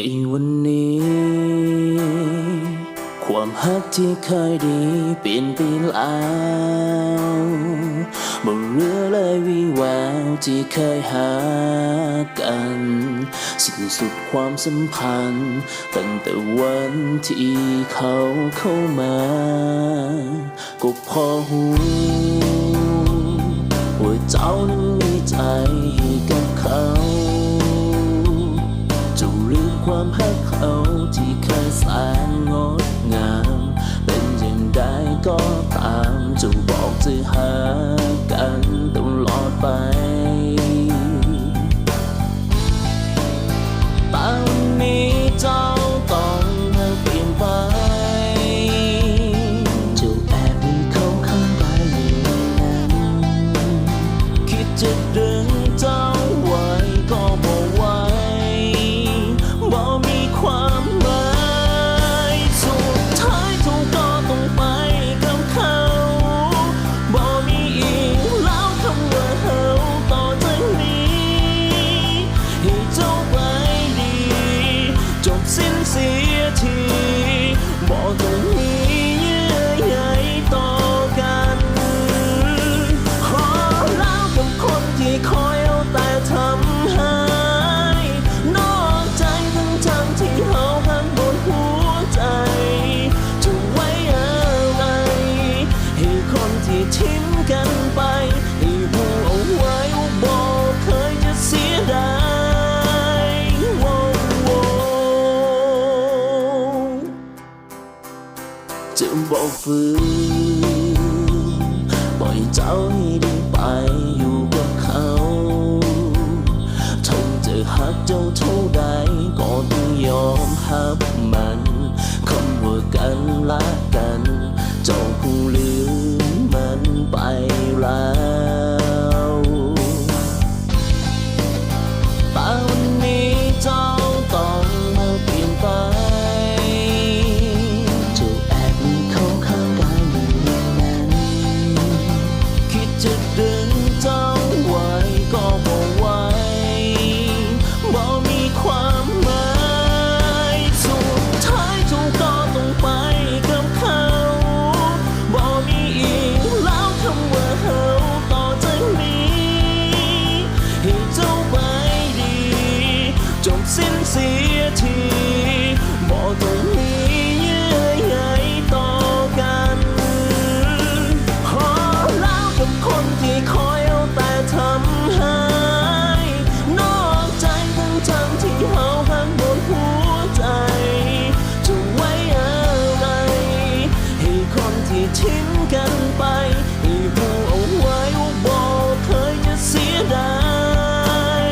ในวันนี้ความฮักที่เคยดีเปลี่ยนไปแล้วบ่เหลือเลยวี่แววที่เคยหากันสิ้นสุดความสัมพันธ์ตั้งแต่วันที่เขาเข้ามาก็พอหูว่าเจ้านั้นมีใจให้กับเขาจะลืมความฮักเขาที่เคยแสนงดงามเป็นอย่างใดก็ตามจะบอกจะหากันตลอดไปแต่วันนี้เจ้าต้องเปลี่ยนไปเจ้าแอบมีเขาข้างกายอยู่นั้นคิดจะดึงเจ้าไว้ก็บอกไว้บ่มีความหมายสุดท้ายเจ้าก็ต้องไปกับเขาบ่มีอีกแล้วคำว่าเฮาต่อจากนี้ให้เจ้าไปดีจบสิ้นเสียทีบ่ต้องมีเยื่อใยต่อกันขอแล้วกับคนที่คอยเอาแต่ทำให้นอกใจทั้งที่เฮาข้างบนหัวใจจะไว้อะไรให้คนที่ทิ้งกันไปให้รู้เอาไว้ว่าบอกเคยจะเสียดายจะบอกฝืนปล่อยเจ้าให้ได้ไปอยู่กับเขาถึงจะหักเจ้าเท่าใดก็ต้องยอมรับมันคำว่ากันละกันเจ้าคงลืมมันไปแล้วแต่วันนี้เจ้าต้องมาเปลี่ยนไปเจ้าแอบมีเขาข้างกายอยู่นั้นคิดจะดึงเจ้าไว้ก็บอกไว้บ่มีความหมายสุดท้ายเจ้าก็ต้องไปกับเขาบ่มีอีกแล้วคำว่าเฮาต่อจากนี้ให้เจ้าไปดีจบสิ้นเสียทีบ่ต้องมีเยื่อใยต่อกันขอแล้วกับคนที่คอยเอาแต่ทำให้นอกใจทั้งที่เฮาข้างบนหัวใจจะไว้อะไรให้คนที่ทิ้งกันไปให้รู้เอาไว้ว่าบอกเคยจะเสียดาย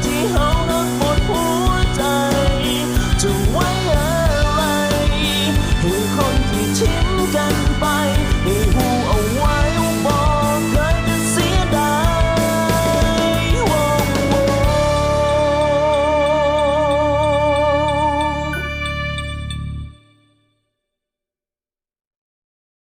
ที่